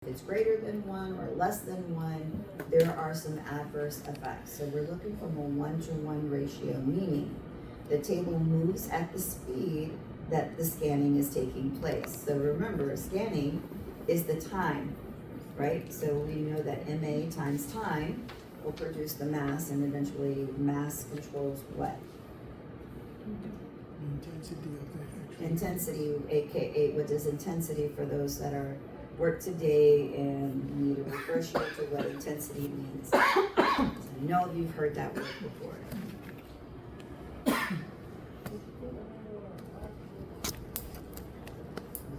If it's greater than 1 or less than 1, there are some adverse effects. So we're looking from a 1-to-1 ratio, meaning the table moves at the speed that the scanning is taking place. So remember, scanning is the time, right? So we know that MA times time will produce the mass, and eventually mass controls what? The intensity of the action. Intensity, aka what is intensity for those that are work today and need a refresher to what intensity means. I know you've heard that word before.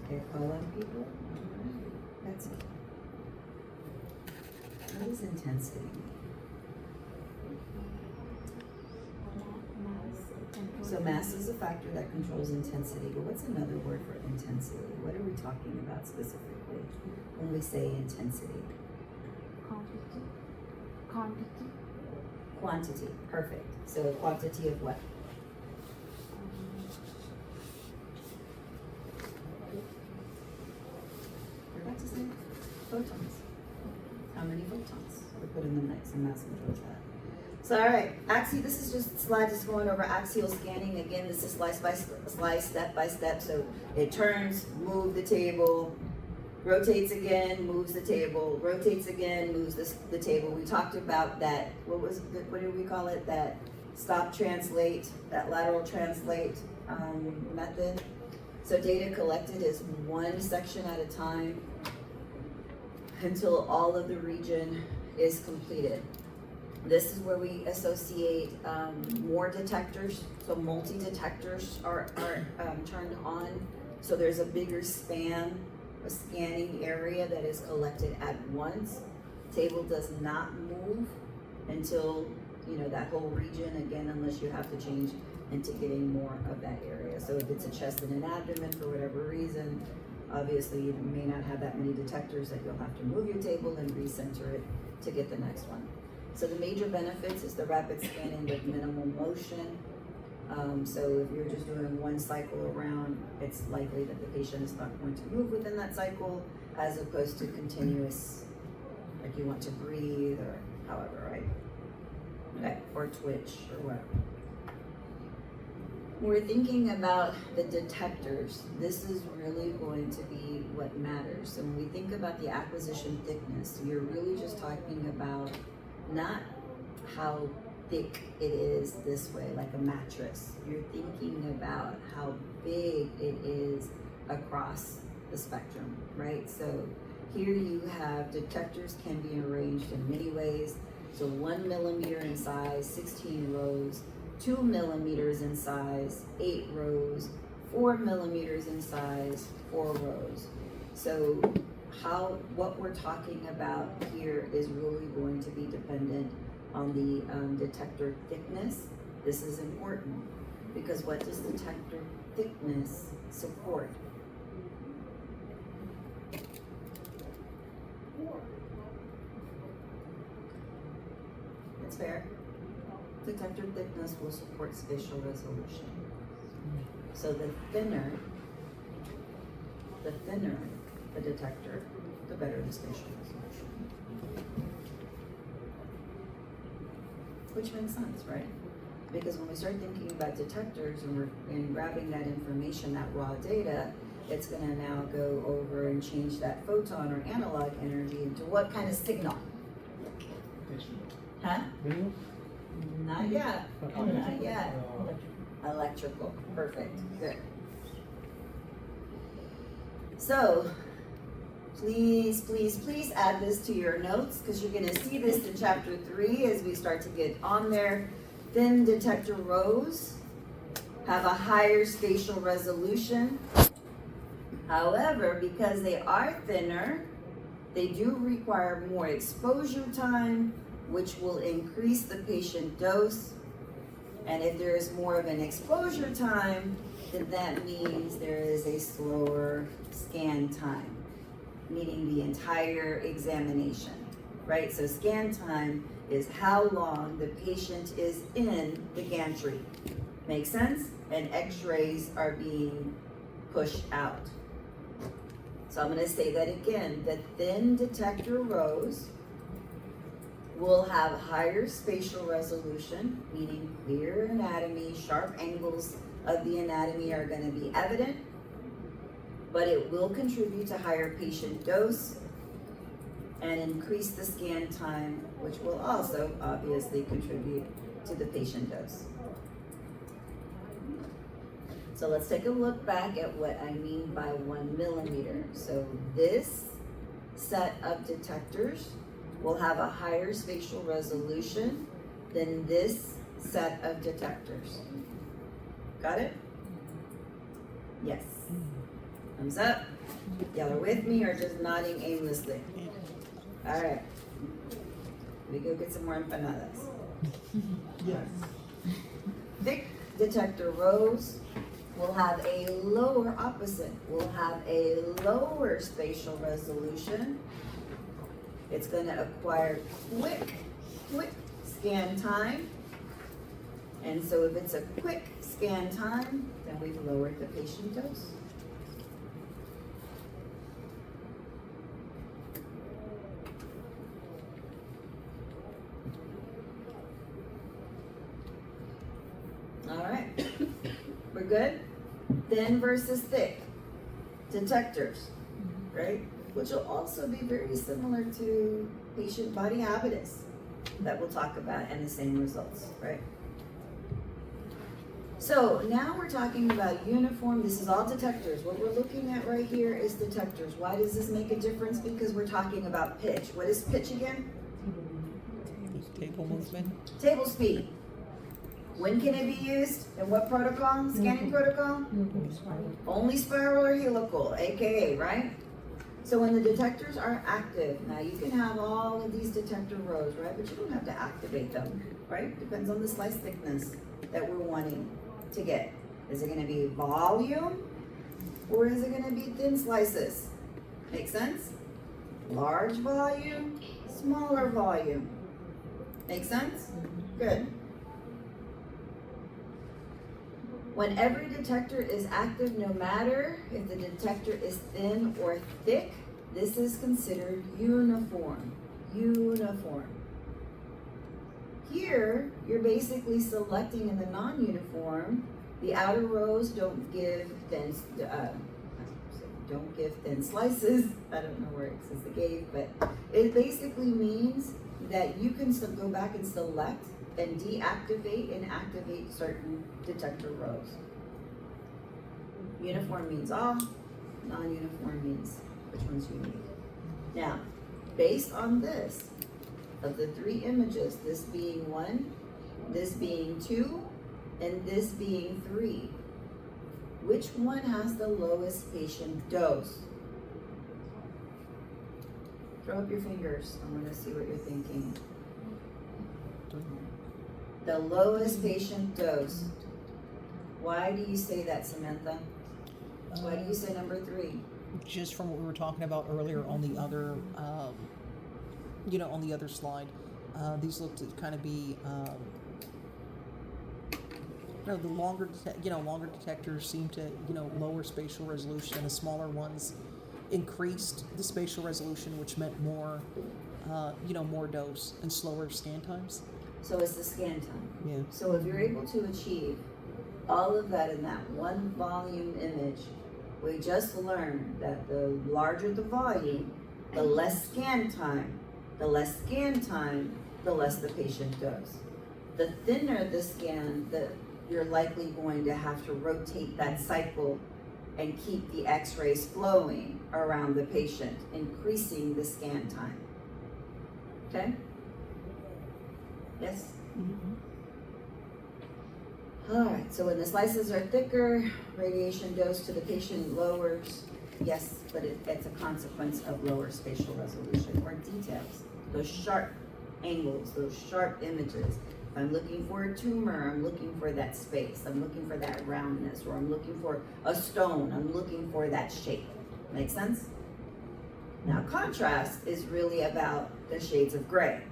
Okay, call on people. That's it. What is intensity? So mass is a factor that controls intensity, but what's another word for intensity? What are we talking about specifically when we say intensity? Quantity, perfect. So a quantity of what? We're about to say photons. How many photons? We put in the mix and mass controls that. So, all right, this is just a slide just going over axial scanning. Again, this is slice by slice, step by step. So it turns, move the table, rotates again, moves the table, rotates again, moves the table. We talked about that, what did we call it? That stop translate, that lateral translate method. So data collected is one section at a time until all of the region is completed. This is where we associate more detectors, so multi-detectors are turned on. So there's a bigger span, a scanning area that is collected at once. Table does not move until, that whole region, again, unless you have to change into getting more of that area. So if it's a chest and an abdomen for whatever reason, obviously you may not have that many detectors that you'll have to move your table and recenter it to get the next one. So the major benefits is the rapid scanning with minimal motion. So if you're just doing one cycle around, it's likely that the patient is not going to move within that cycle, as opposed to continuous, like you want to breathe or however, right? Okay, or twitch or whatever. When we're thinking about the detectors, this is really going to be what matters. So when we think about the acquisition thickness, you're really just talking about not how thick it is this way, like a mattress. You're thinking about how big it is across the spectrum, right? So here you have detectors can be arranged in many ways. So 1 millimeter in size, 16 rows, 2 millimeters in size, 8 rows, 4 millimeters in size, 4 rows. So what we're talking about here is really going to be dependent on the detector thickness. This is important because what does detector thickness support? That's fair. Detector thickness will support spatial resolution. So the thinner the detector, the better the spatial resolution. Which makes sense, right? Because when we start thinking about detectors and grabbing that information, that raw data, it's going to now go over and change that photon or analog energy into what kind of signal? Huh? Not yet. Not yet. Electrical. Perfect. Good. So, please add this to your notes because you're going to see this in chapter 3 as we start to get on there. Thin detector rows have a higher spatial resolution. However, because they are thinner, they do require more exposure time, which will increase the patient dose. And if there is more of an exposure time, then that means there is a slower scan time, meaning the entire examination, right? So scan time is how long the patient is in the gantry. Make sense? And x-rays are being pushed out. So I'm gonna say that again. The thin detector rows will have higher spatial resolution, meaning clear anatomy, sharp angles of the anatomy are gonna be evident, but it will contribute to higher patient dose and increase the scan time, which will also obviously contribute to the patient dose. So let's take a look back at what I mean by 1 millimeter. So this set of detectors will have a higher spatial resolution than this set of detectors. Got it? Yes. Thumbs up. Y'all are with me or just nodding aimlessly? All right. We go get some more empanadas. Yes. Thick detector rows will have a lower opposite, will have a lower spatial resolution. It's gonna acquire quick scan time. And so if it's a quick scan time, then we've lowered the patient dose. All right, we're good? Thin versus thick detectors, right? Which will also be very similar to patient body habitus that we'll talk about and the same results, right? So now we're talking about uniform. This is all detectors. What we're looking at right here is detectors. Why does this make a difference? Because we're talking about pitch. What is pitch again? Table movement. Table speed. When can it be used? In what protocol? Scanning protocol? Only spiral or helical, AKA, right? So when the detectors are active, now you can have all of these detector rows, right? But you don't have to activate them, right? Depends on the slice thickness that we're wanting to get. Is it gonna be volume or is it gonna be thin slices? Make sense? Large volume, smaller volume. Make sense? Good. When every detector is active, no matter if the detector is thin or thick, this is considered uniform. Uniform. Here, you're basically selecting in the non-uniform. The outer rows don't give thin slices. I don't know where it says the gave, but it basically means that you can still go back and select and deactivate and activate certain detector rows. Uniform means all, non-uniform means which ones you need. Now, based on this, of the 3 images, this being 1, this being 2, and this being 3, which one has the lowest patient dose? Throw up your fingers. I want to see what you're thinking. The lowest patient dose. Why do you say that, Samantha? Why do you say number 3? Just from what we were talking about earlier on the other, on the other slide, these look to kind of be, the longer detectors seem to, lower spatial resolution, and the smaller ones increased the spatial resolution, which meant more, more dose and slower scan times. So it's the scan time. Yeah. So if you're able to achieve all of that in that one volume image, we just learned that the larger the volume, the less scan time. The less scan time, the less the patient does. The thinner the scan, you're likely going to have to rotate that cycle and keep the x-rays flowing around the patient, increasing the scan time. Okay? Yes? Mm-hmm. All right, so when the slices are thicker, radiation dose to the patient lowers. Yes, but it's a consequence of lower spatial resolution or details. Those sharp angles, those sharp images. If I'm looking for a tumor, I'm looking for that space. I'm looking for that roundness, or I'm looking for a stone. I'm looking for that shape. Make sense? Now, contrast is really about the shades of gray.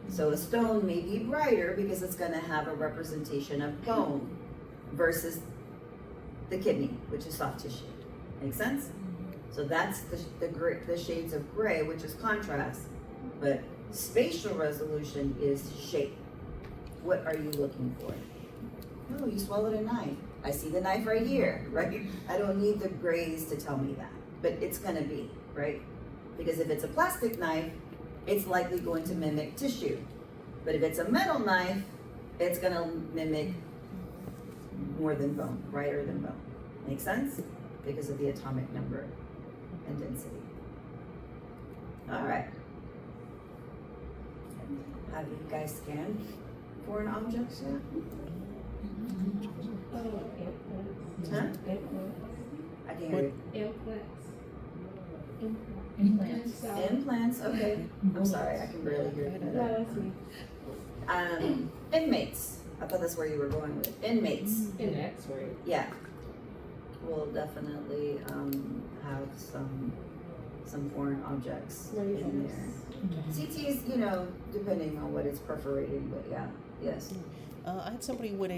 So a stone may be brighter because it's going to have a representation of bone versus the kidney, which is soft tissue. Make sense? So that's the shades of gray, which is contrast. But spatial resolution is shape. What are you looking for? Oh, you swallowed a knife. I see the knife right here, right? I don't need the grays to tell me that, but it's gonna be, right? Because if it's a plastic knife, it's likely going to mimic tissue. But if it's a metal knife, it's gonna mimic more than bone, brighter than bone. Make sense? Because of the atomic number and density. All right. Have you guys scanned foreign objects yet? Huh? I can't hear you. Implants. Implants, okay. I'm sorry, I can barely hear you. Inmates. I thought that's where you were going with. Inmates. In X-ray. Yeah. We'll definitely have some foreign objects in there. CTs, depending on what it's perforating, but yeah, yes. I had somebody with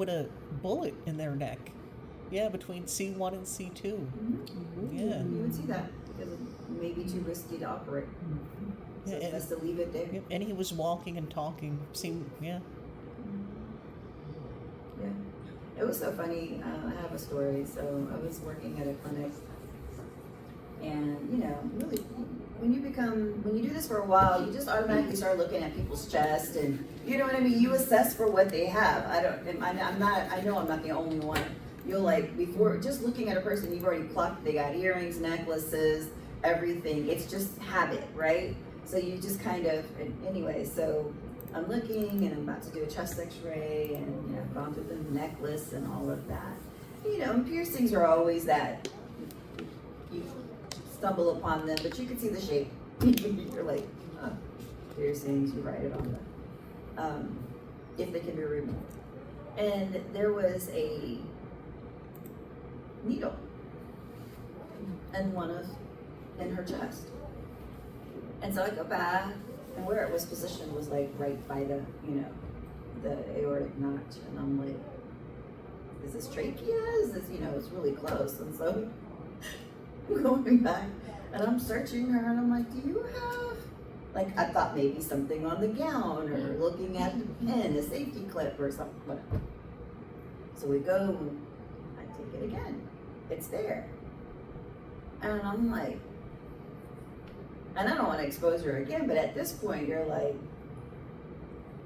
a bullet in their neck. Yeah, between C1 and C2. Mm-hmm. Yeah. You would see that because it may be too risky to operate. So it's best to leave it there. Yep, and he was walking and talking. Yeah. It was so funny. I have a story. So I was working at a clinic, and really, when you do this for a while, you just automatically start looking at people's chest, and you know what I mean. You assess for what they have. I know I'm not the only one. You'll before just looking at a person, you've already clocked they got earrings, necklaces, everything. It's just habit, right? So you just kind of, anyway, so I'm looking and I'm about to do a chest x-ray and I've gone through the necklace and all of that. Piercings are always that, you stumble upon them, but you can see the shape. You're like, oh, piercings, you write it on them, if they can be removed. And there was a needle in her chest. And so I go back, and where it was positioned was right by the aortic notch. And I'm like, is this trachea? Is this, it's really close. And so I'm going back, and I'm searching her, and I'm like, do you have, I thought maybe something on the gown, or looking at the pin, a safety clip, or something, whatever. So we go, and I take it again. It's there. And I'm like, and I don't want to expose her again, but at this point, you're like,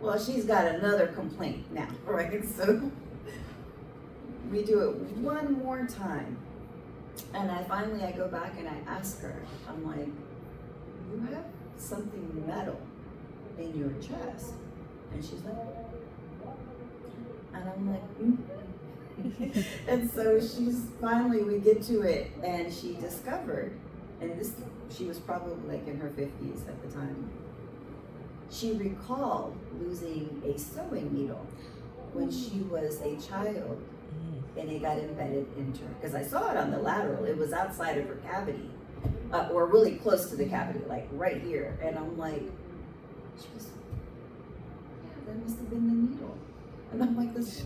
well, she's got another complaint now, right? So we do it one more time. And I go back and I ask her, I'm like, you have something metal in your chest? And she's like, and I'm like, and so we get to it, and she discovered, and she was probably in her 50s at the time. She recalled losing a sewing needle when she was a child, and it got embedded into her. Because I saw it on the lateral, it was outside of her cavity, or really close to the cavity, right here. And I'm like, she was, yeah, that must have been the needle. And I'm like, this.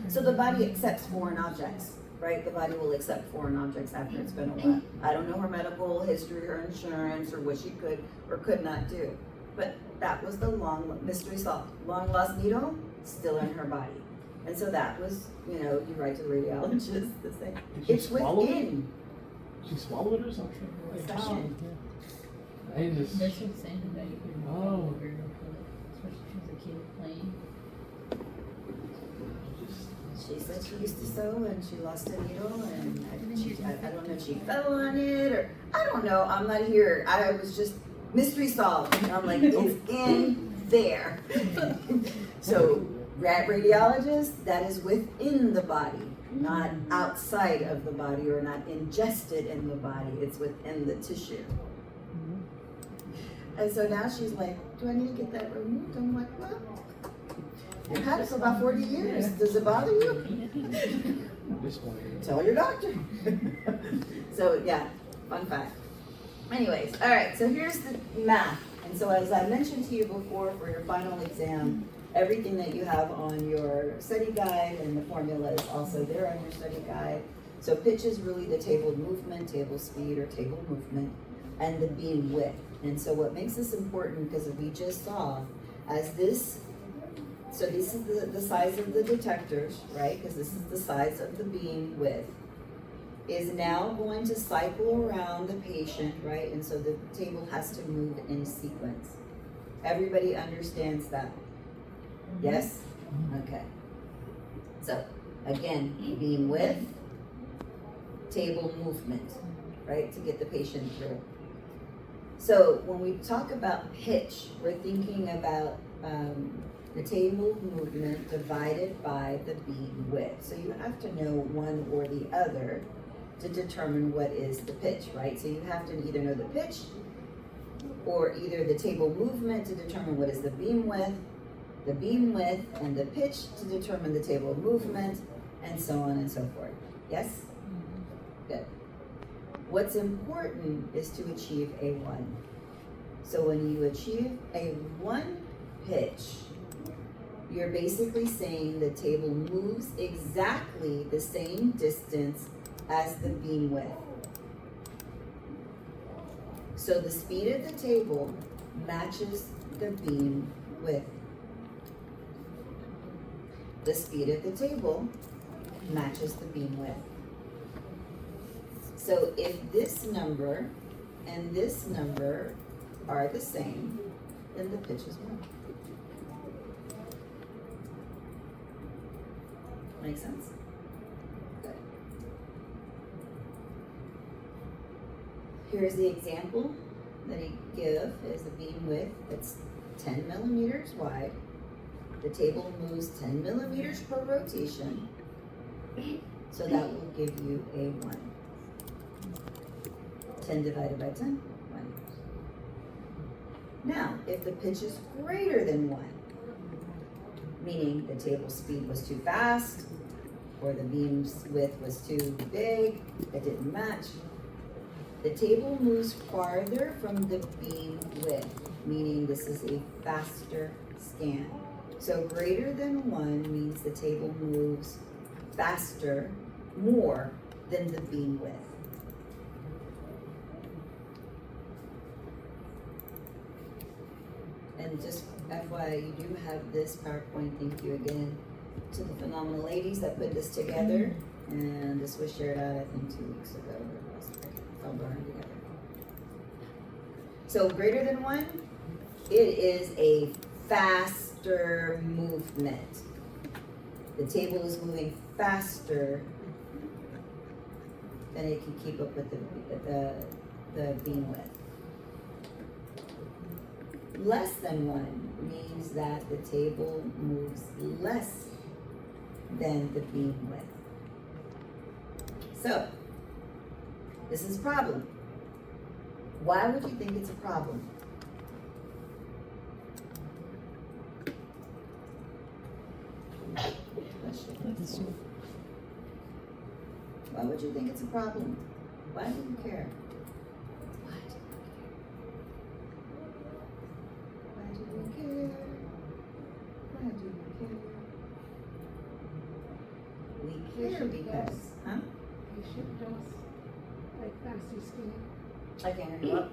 So the body accepts foreign objects, right? The body will accept foreign objects after it's been a while. I don't know her medical history, her insurance, or what she could or could not do. But that was the mystery solved. Long lost needle, still in her body. And so that was, you write to the radiologist to say, it's within. She swallowed it or something? Stone. I just. That's what saying that you can Oh. especially if she's a kid playing. She said she used to sew and she lost a needle, and I don't know if she fell on it, or I don't know. I'm not here. I was just mystery solved. And I'm like, it's in there. So radiologist, that is within the body, not outside of the body or not ingested in the body. It's within the tissue. And so now she's like, do I need to get that removed? I'm like, well, you've had it for about 40 years. Does it bother you? This one. Tell your doctor. So yeah, fun fact. Anyways, all right, so here's the math. And so as I mentioned to you before, for your final exam, everything that you have on your study guide and the formula is also there on your study guide. So pitch is really the table movement, table speed, or table movement, and the beam width. And so what makes this important, because we just saw, as this, so this is the size of the detectors, right? Because this is the size of the beam width, is now going to cycle around the patient, right? And so the table has to move in sequence. Everybody understands that? Yes? Okay. So, again, beam width, table movement, right? To get the patient through. So when we talk about pitch, we're thinking about the table movement divided by the beam width. So you have to know one or the other to determine what is the pitch, right? So you have to either know the pitch or either the table movement to determine what is the beam width and the pitch to determine the table movement, and so on and so forth. Yes? Good. What's important is to achieve a 1. So when you achieve a 1 pitch, you're basically saying the table moves exactly the same distance as the beam width. So the speed of the table matches the beam width. The speed of the table matches the beam width. So if this number and this number are the same, then the pitch is 1. Make sense? Good. Here's the example that he give is a beam width that's 10 millimeters wide. The table moves 10 millimeters per rotation. So that will give you a 1. 10 divided by 10, 1. Now, if the pitch is greater than 1, meaning the table speed was too fast, or the beam's width was too big, it didn't match, the table moves farther from the beam width, meaning this is a faster scan. So greater than 1 means the table moves faster, more than the beam width. And just FYI, you do have this PowerPoint, thank you again to the phenomenal ladies that put this together. And this was shared out, I think, 2 weeks ago. It's all burned together. So greater than 1, it is a faster movement. The table is moving faster than it can keep up with the beam width. Less than 1 means that the table moves less than the beam width. So, this is a problem. Why would you think it's a problem? Why would you think it's a problem? Why do you care? Why do you care? Why do you care? We care because, huh? Patient dose, like fasting scan. I can't hear you up.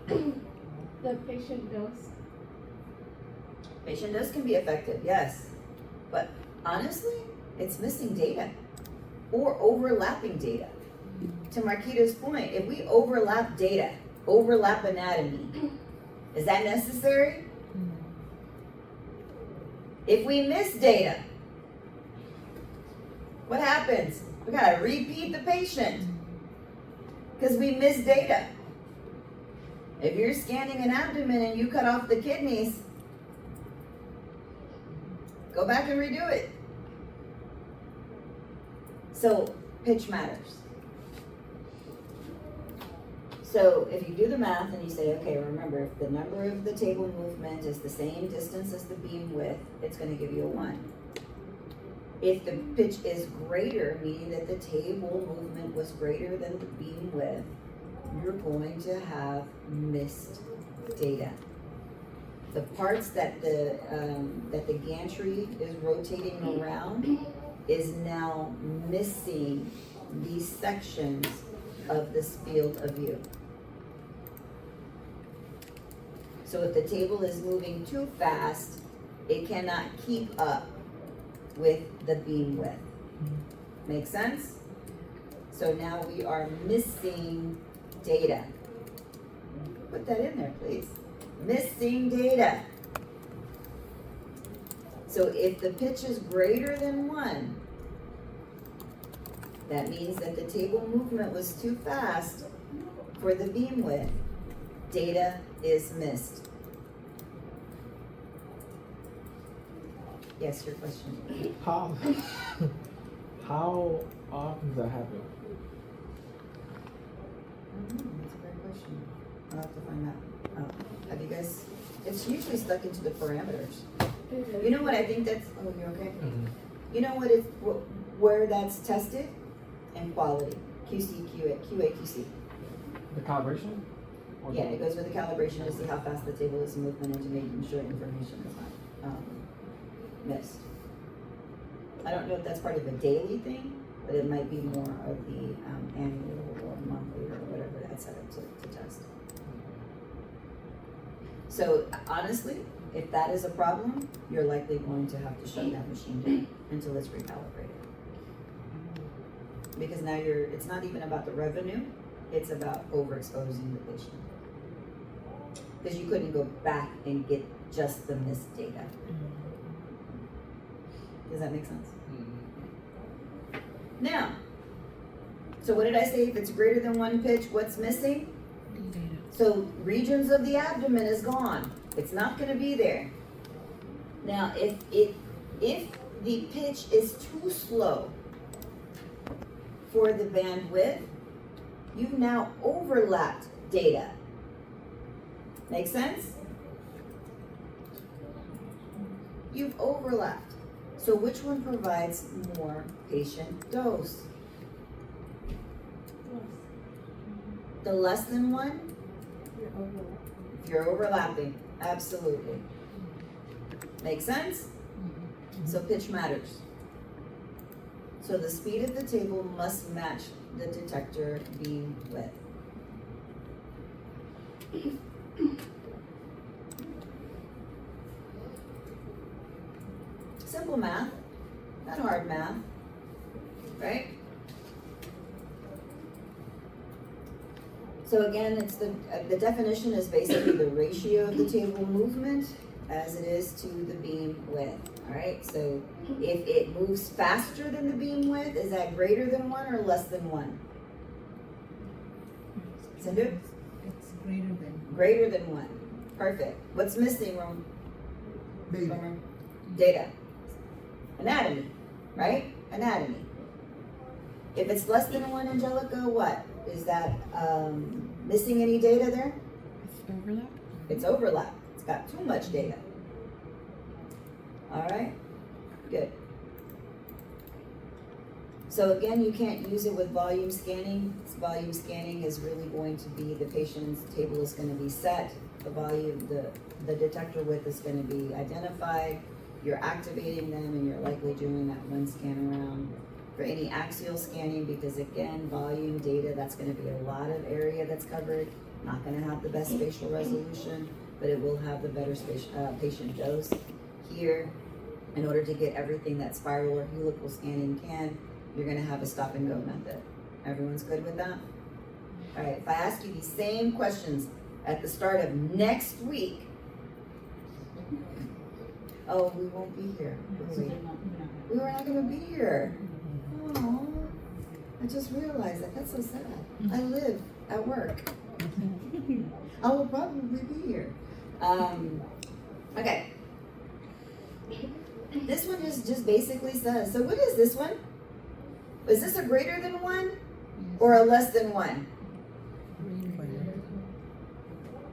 The patient dose. Patient dose can be affected, yes. But honestly, it's missing data or overlapping data. To Marquita's point, if we overlap data, overlap anatomy, is that necessary? If we miss data, what happens? We gotta repeat the patient because we miss data. If you're scanning an abdomen and you cut off the kidneys, go back and redo it. So pitch matters. So if you do the math and you say, okay, remember, if the number of the table movement is the same distance as the beam width, it's going to give you a 1. If the pitch is greater, meaning that the table movement was greater than the beam width, you're going to have missed data. The parts that the gantry is rotating around is now missing these sections of this field of view. So if the table is moving too fast, it cannot keep up with the beam width. Make sense? So now we are missing data. Put that in there, please. Missing data. So if the pitch is greater than 1, that means that the table movement was too fast for the beam width. Data is missed. Yes, your question. How how often does that happen? That's a great question. I'll have to find out. Have you guys, it's usually stuck into the parameters. You know what I think that's, oh, you're okay? You know what is, where that's tested? In quality. QC, QA, QC. The calibration? Or Yeah, the- it goes with the calibration to see how fast the table is in movement and to making sure information is not, missed. I don't know if that's part of a daily thing, but it might be more of the, annual or monthly or whatever that's set up to test. So honestly, if that is a problem, you're likely going to have to shut that machine down until it's recalibrated. Because now it's not even about the revenue, it's about overexposing the patient. Because you couldn't go back and get just the missed data. Does that make sense? Now, so what did I say? If it's greater than 1 pitch, what's missing? So regions of the abdomen is gone. It's not gonna be there. Now, if the pitch is too slow for the bandwidth, you've now overlapped data. Make sense? You've overlapped. So which one provides more patient dose? The less than one? If you're overlapping, absolutely. Make sense? So pitch matters. So the speed of the table must match the detector beam width. Simple math, not hard math, right? So again, it's the definition is basically the ratio of the table movement as it is to the beam width, all right? So if it moves faster than the beam width, is that greater than 1 or less than 1? Sindhu? It's greater than. Greater than 1. Perfect. What's missing, Rome? Data. Data. Anatomy, right? Anatomy. If it's less than 1, Angelica, what? Is that missing any data there? Overlap? It's overlap. It's got too much data. All right, good. So again, you can't use it with volume scanning. Volume scanning is really going to be the patient's table is going to be set. The volume, the detector width is going to be identified. You're activating them, and you're likely doing that 1 scan around. For any axial scanning, because again, volume data, that's going to be a lot of area that's covered. Not going to have the best spatial resolution, but it will have the better patient dose. Here, in order to get everything that spiral or helical scanning can, you're going to have a stop and go method. Everyone's good with that? All right, if I ask you these same questions at the start of next week, oh, we won't be here, will we? We were not going to be here. Oh, I just realized that. That's so sad. I live at work. I will probably be here. Okay. This one just basically says, so what is this one? Is this a greater than 1 or a less than 1?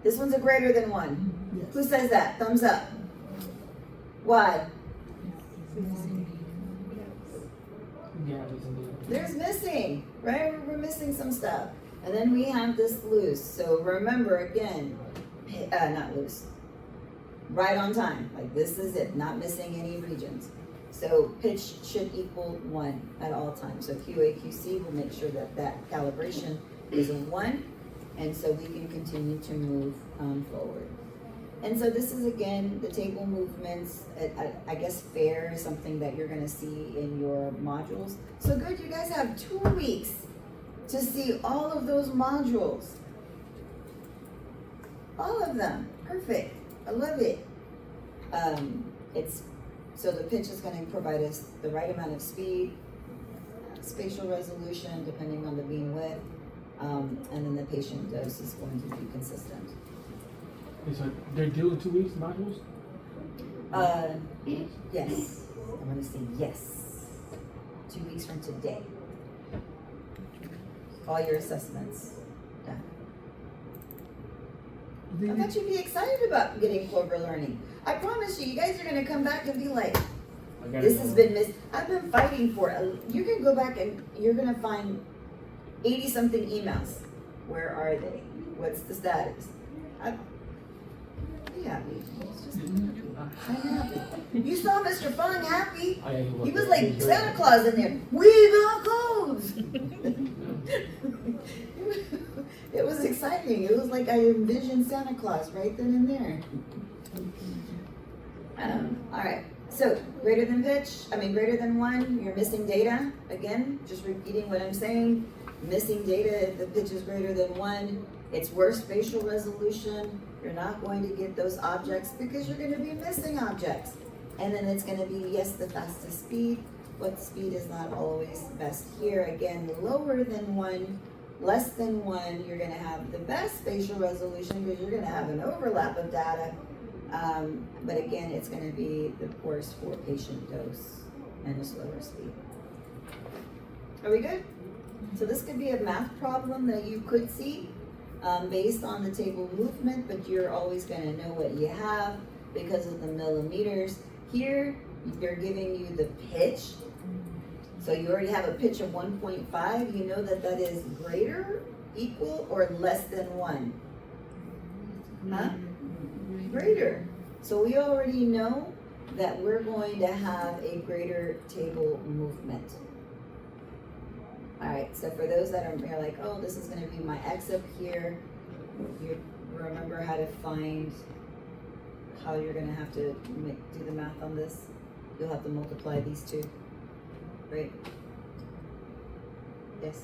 This one's a greater than 1. Yes. Who says that? Thumbs up. Why? Yeah, there's indeed. There's missing, right? We're missing some stuff. And then we have this loose. So remember again, not loose. Right on time. Like this is it, not missing any regions. So pitch should equal 1 at all times. So QA/QC will make sure that that calibration is a 1, and so we can continue to move forward. And so this is again the table movements. I guess fair is something that you're going to see in your modules. So good, you guys have 2 weeks to see all of those modules. All of them, perfect. I love it. So the pitch is going to provide us the right amount of speed, spatial resolution depending on the beam width, and then the patient dose is going to be consistent. Okay, so they're due in 2 weeks, modules? Yes. I'm going to say yes. 2 weeks from today. All your assessments done. I thought you'd be excited about getting Clover Learning. I promise you, you guys are going to come back and be like, I got this it has now. been missed. I've been fighting for it. You can go back and you're going to find 80 something emails. Where are they? What's the status? Be happy. It's just I'm happy. You saw Mr. Fung happy. Oh, yeah, He was there. like He's Santa right. Claus in there. We got codes. It was exciting. It was like I envisioned Santa Claus right then and there. All right. So greater than greater than 1. You're missing data. Again, just repeating what I'm saying. Missing data. If the pitch is greater than 1, it's worse spatial resolution. You're not going to get those objects because you're going to be missing objects. And then it's going to be, yes, the fastest speed, but speed is not always best here. Again, lower than 1, less than 1, you're going to have the best spatial resolution because you're going to have an overlap of data. But again, it's going to be the worst for patient dose and a slower speed. Are we good? So this could be a math problem that you could see based on the table movement, but you're always going to know what you have because of the millimeters. Here, they're giving you the pitch. So you already have a pitch of 1.5. You know that that is greater, equal, or less than 1. Huh? Greater. So we already know that we're going to have a greater table movement. All right, so for those that are like, oh, this is going to be my X up here, you remember how to find how you're going to have to do the math on this. You'll have to multiply these two, right? Yes.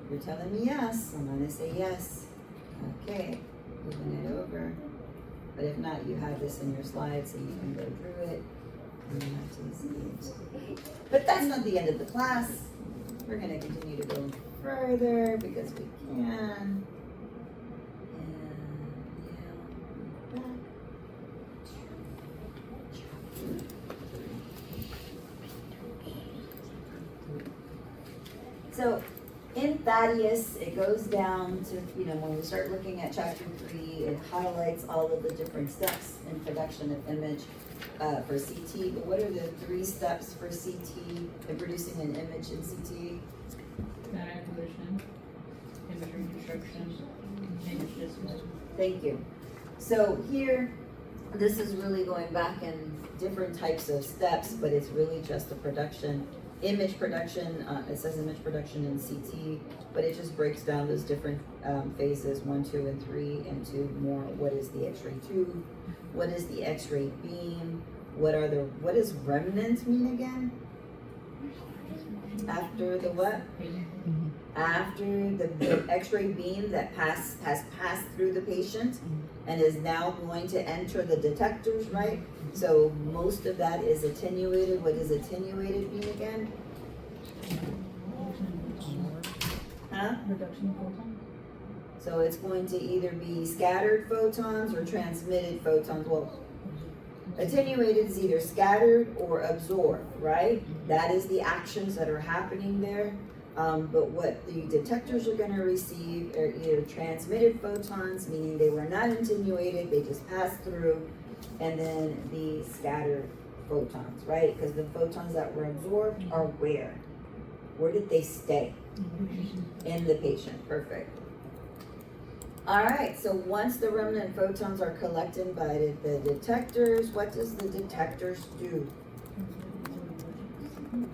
You're telling me yes, I'm going to say yes. Okay, moving it over. But if not, you have this in your slides so you can go through it. And you have to see it. But that's not the end of the class. We're going to continue to go further because we can. And back. So in Thaddeus, it goes down to, when we start looking at chapter 3, it highlights all of the different steps in production of image for CT. But what are the 3 steps for CT in producing an image in CT? Data acquisition, image reconstruction, image display. Thank you. So here, this is really going back in different types of steps, but it's really just the production. Image production, it says image production in CT, but it just breaks down those different phases, 1, 2, and 3 into more. What is the X-ray tube? What is the X-ray beam? What does remnant mean again? After the what? After the X-ray beam that has passed through the patient and is now going to enter the detectors, right? So most of that is attenuated. What does attenuated mean again? Huh? Reduction of photon. So it's going to either be scattered photons or transmitted photons. Well, attenuated is either scattered or absorbed, right? That is the actions that are happening there. But what the detectors are going to receive are either transmitted photons, meaning they were not attenuated, they just passed through, and then the scattered photons, right? Because the photons that were absorbed are where? Where did they stay? In the patient. Perfect. Alright, so once the remnant photons are collected by the detectors, what does the detectors do?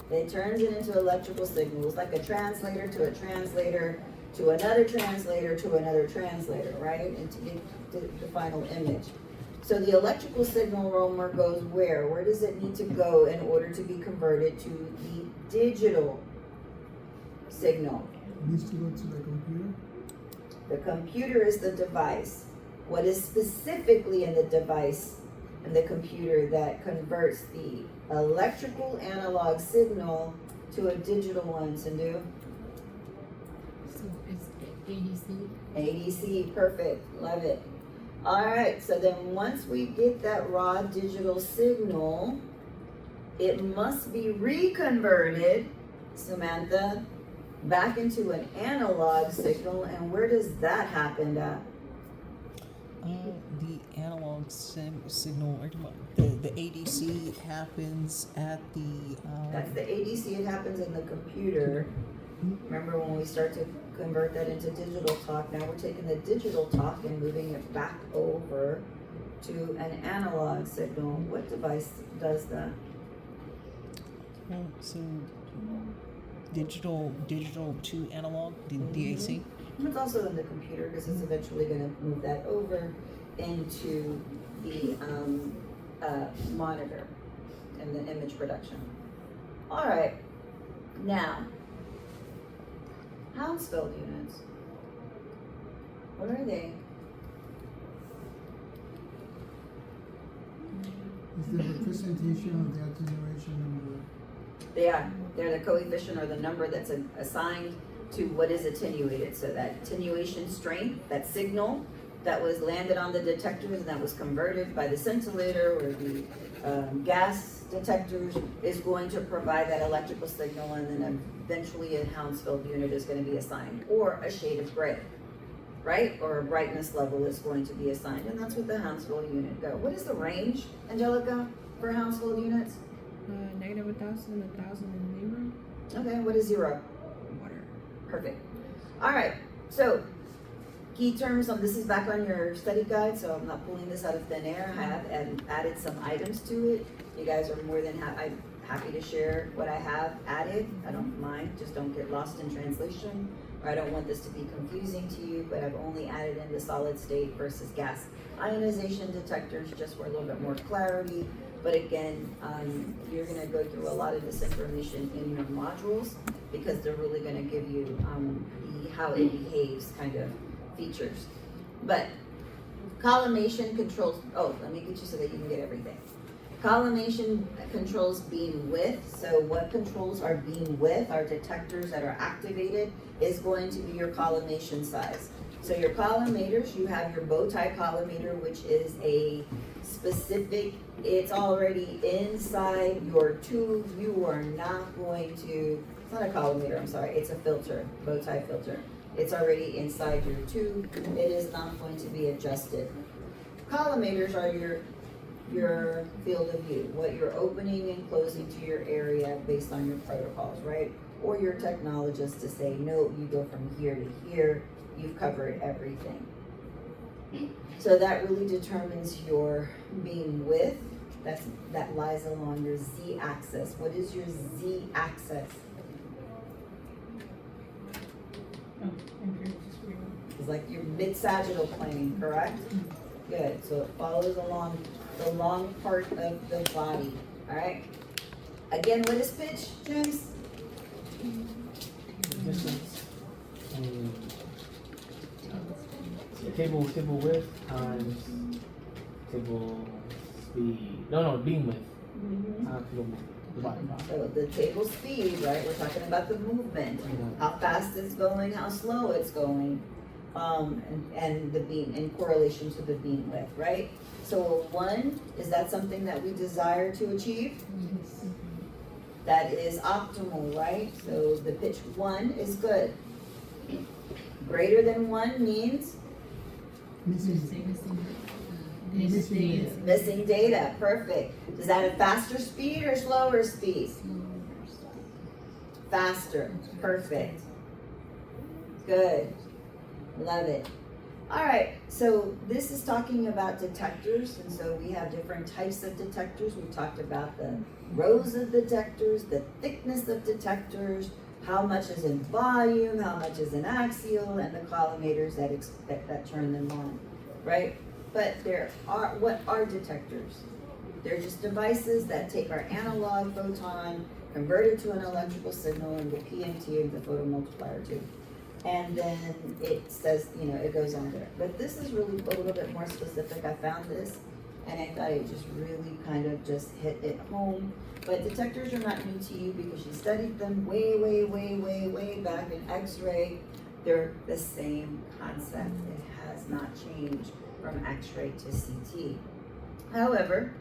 It turns it into electrical signals, like a translator to a translator to another translator to another translator, right? And to get the final image. So the electrical signal, Romer, goes where? Where does it need to go in order to be converted to the digital signal? Needs to go to the computer. The computer is the device. What is specifically in the device in the computer that converts the electrical analog signal to a digital one, Sindhu? So it's ADC. ADC, perfect, love it. Alright, so then once we get that raw digital signal, it must be reconverted, Samantha, back into an analog signal, and where does that happen at? The analog signal, the ADC happens at the, That's the ADC, it happens in the computer. Remember when we start to convert that into digital talk, now we're taking the digital talk and moving it back over to an analog signal. What device does that? so digital to analog, the DAC. It's also in the computer because it's eventually gonna move that over into the monitor and the image production. All right, now, Hounsfield units. What are they? Is the representation of the attenuation number. They're the coefficient or the number that's assigned to what is attenuated. So that attenuation strength, that signal that was landed on the detectors and that was converted by the scintillator or the gas detectors is going to provide that electrical signal, and then eventually a Hounsfield unit is going to be assigned, or a shade of gray, right? Or a brightness level is going to be assigned, and that's what the Hounsfield unit go. What is the range, Angelica, for Hounsfield units? Negative 1,000, 1,000 in Okay, what is 0? zero. Water. Perfect. All right, so key terms on this is back on your study guide, so I'm not pulling this out of thin air. I have added some items to it. You guys are more than happy to share what I have added. I don't mind, just don't get lost in translation, or I don't want this to be confusing to you, but I've only added in the solid state versus gas ionization detectors just for a little bit more clarity. But again, you're gonna go through a lot of this information in your modules because they're really gonna give you the how it behaves kind of features. But collimation controls, let me get you so that you can get everything. Collimation controls beam width. So what controls our beam width, our detectors that are activated, is going to be your collimation size. So your collimators, you have your bow tie collimator, which is a specific, it's already inside your tube. You are not going to, it's not a collimator, I'm sorry, it's a filter, bow tie filter. It's already inside your tube. It is not going to be adjusted. Collimators are your field of view, what you're opening and closing to your area based on your protocols, right? Or your technologist to say, no, you go from here to here, you've covered everything. So that really determines your beam width. That lies along your z-axis. What is your z-axis? It's like your mid-sagittal plane, correct? Good, so it follows along the long part of the body, all right? Again, what is pitch, James? Distance. Table width times table speed. No, beam width. Times table divided by. So the table speed, right, we're talking about the movement, how fast it's going, how slow it's going, and the beam, in correlation to the beam width, right? So 1, is that something that we desire to achieve? Yes. That is optimal, right? So the pitch 1 is good. Greater than 1 means missing data, perfect. Is that a faster speed or slower speed? Faster, perfect. Good, love it. All right, so this is talking about detectors, and so we have different types of detectors. We've talked about the rows of detectors, the thickness of detectors, how much is in volume, how much is in axial, and the collimators that turn them on, right? But what are detectors? They're just devices that take our analog photon, convert it to an electrical signal, and the PMT of the photomultiplier tube. And then it says, it goes on there. But this is really a little bit more specific. I found this, and I thought it just really kind of just hit it home. But detectors are not new to you because you studied them way back in X-ray. They're the same concept. It has not changed from X-ray to CT. However,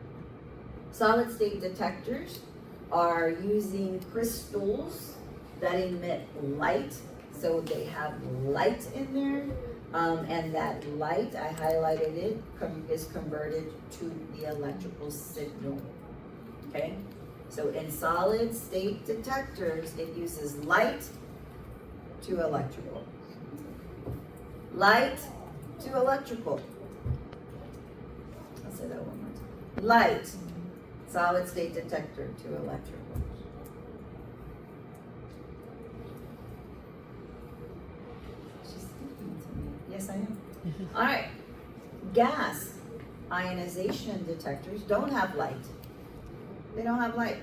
solid state detectors are using crystals that emit light. So they have light in there, and that light, I highlighted it, is converted to the electrical signal, okay? So in solid state detectors, it uses light to electrical. Light to electrical. I'll say that one more time. Light, solid state detector to electrical. She's speaking to me. Yes, I am. All right. Gas ionization detectors don't have light. They don't have light.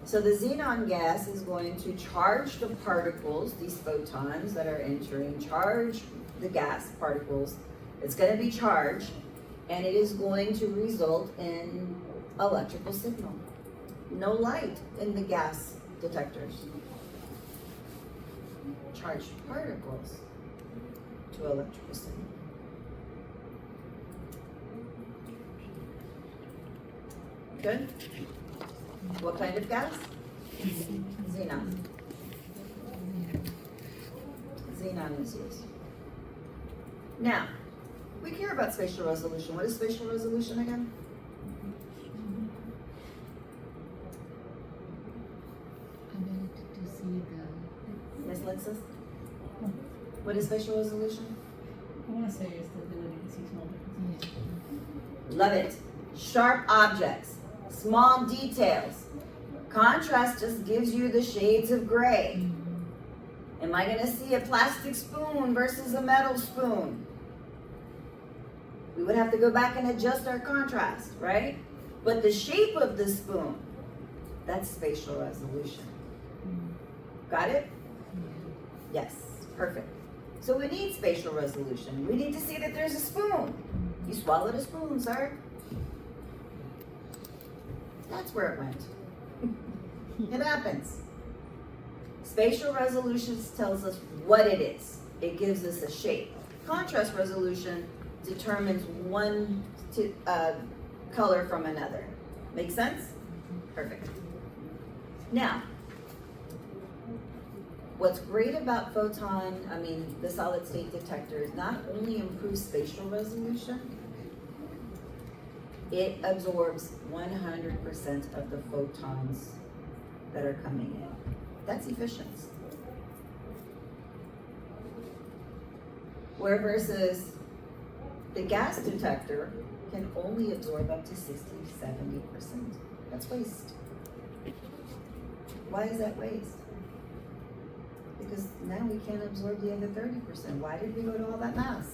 So the xenon gas is going to charge the particles, these photons that are entering, charge the gas particles. It's going to be charged, and it is going to result in electrical signal. No light in the gas detectors. Charged particles to electrical signal. Good? What kind of gas? Xenon. Xenon is used. Now, we care about spatial resolution. What is spatial resolution again? Ability to see the Yes, Lexus? What is spatial resolution? I wanna say it's the ability to see small differences. Love it. Sharp objects, small details. Contrast just gives you the shades of gray. Am I gonna see a plastic spoon versus a metal spoon? We would have to go back and adjust our contrast, right? But the shape of the spoon, that's spatial resolution. Got it? Yes, perfect. So we need spatial resolution. We need to see that there's a spoon. You swallowed a spoon, sir. That's where it went. It happens. Spatial resolution tells us what it is. It gives us a shape. Contrast resolution determines one color from another. Make sense? Perfect. Now, what's great about the solid state detector is not only improves spatial resolution, it absorbs 100% of the photons that are coming in. That's efficient. Where versus the gas detector can only absorb up to 60-70%. That's waste. Why is that waste? Because now we can't absorb the other 30%. Why did we go to all that mass?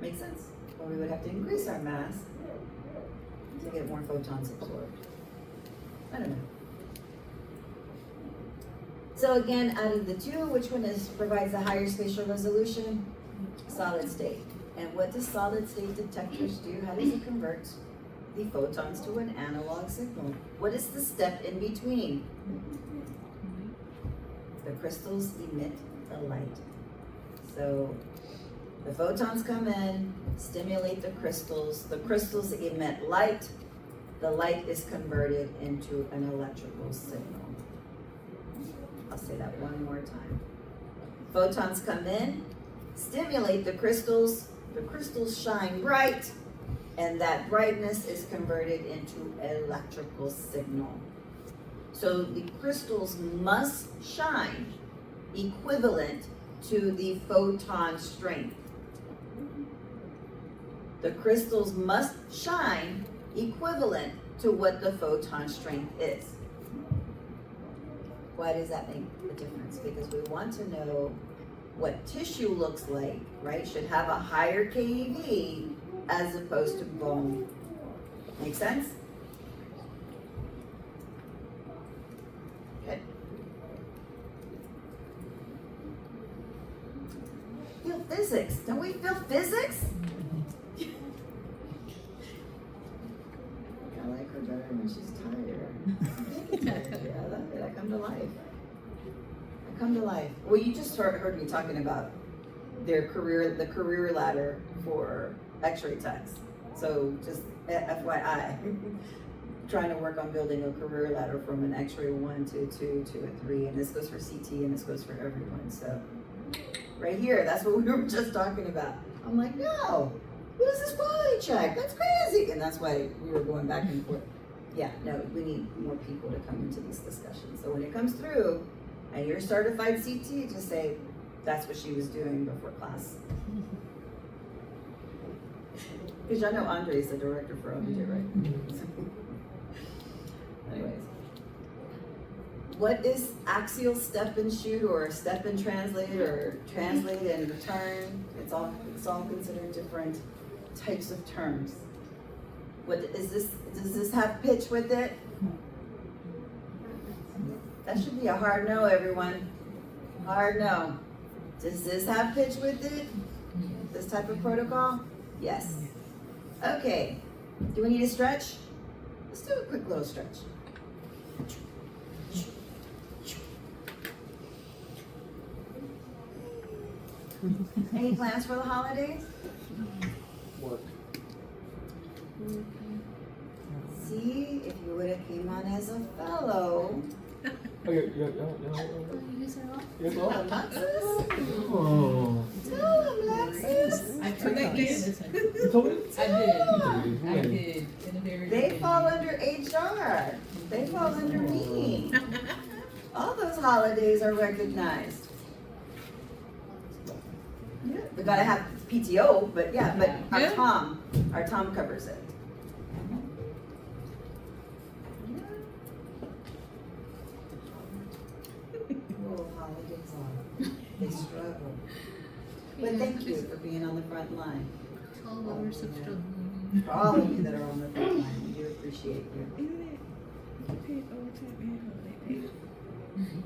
Make sense? Well, we would have to increase our mass to get more photons absorbed. I don't know. So again, out of the two, which one provides the higher spatial resolution? Solid state. And what do solid state detectors do? How does it convert the photons to an analog signal? What is the step in between? The crystals emit the light. So the photons come in, stimulate the crystals emit light, the light is converted into an electrical signal. I'll say that one more time. Photons come in, stimulate the crystals shine bright, and that brightness is converted into electrical signal. So the crystals must shine equivalent to the photon strength. The crystals must shine equivalent to what the photon strength is. Why does that make a difference? Because we want to know what tissue looks like, right? Should have a higher KeV as opposed to bone. Make sense? Okay. Feel physics. Don't we feel physics? I like her better when she's tired. Yeah, I love it. I come to life. I come to life. Well, you just heard me talking about the career ladder for X-ray techs. So just FYI, trying to work on building a career ladder from an X-ray 1 to 2 to a 3, and this goes for CT and this goes for everyone. So right here, that's what we were just talking about. I'm like, no, what is this quality check? That's crazy. And that's why we were going back and forth. Yeah, no, we need more people to come into these discussions. So when it comes through and you're certified CT, just say, that's what she was doing before class. Because I know Andre is the director for LBJ, right? Anyways. What is axial step and shoot or step and translate or translate and return? It's all considered different types of terms. What is this? Does this have pitch with it? That should be a hard no, everyone. Hard no. Does this have pitch with it? This type of protocol? Yes. Okay. Do we need a stretch? Let's do a quick little stretch. Any plans for the holidays? Work. See, if you would have came on as a fellow. Oh, you're Tell him, Lexus. Oh. Tell him, Lexus. I took that game. You told me? I did. In a very They good fall game. under HR. They fall under me. All those holidays are recognized. Yeah, we gotta have PTO, but yeah, but Yeah. our Tom covers it. Oh, holidays are, they struggle. But thank you for being on the front line. 12 hours of struggle. For all of you that are on the front line, we do appreciate you.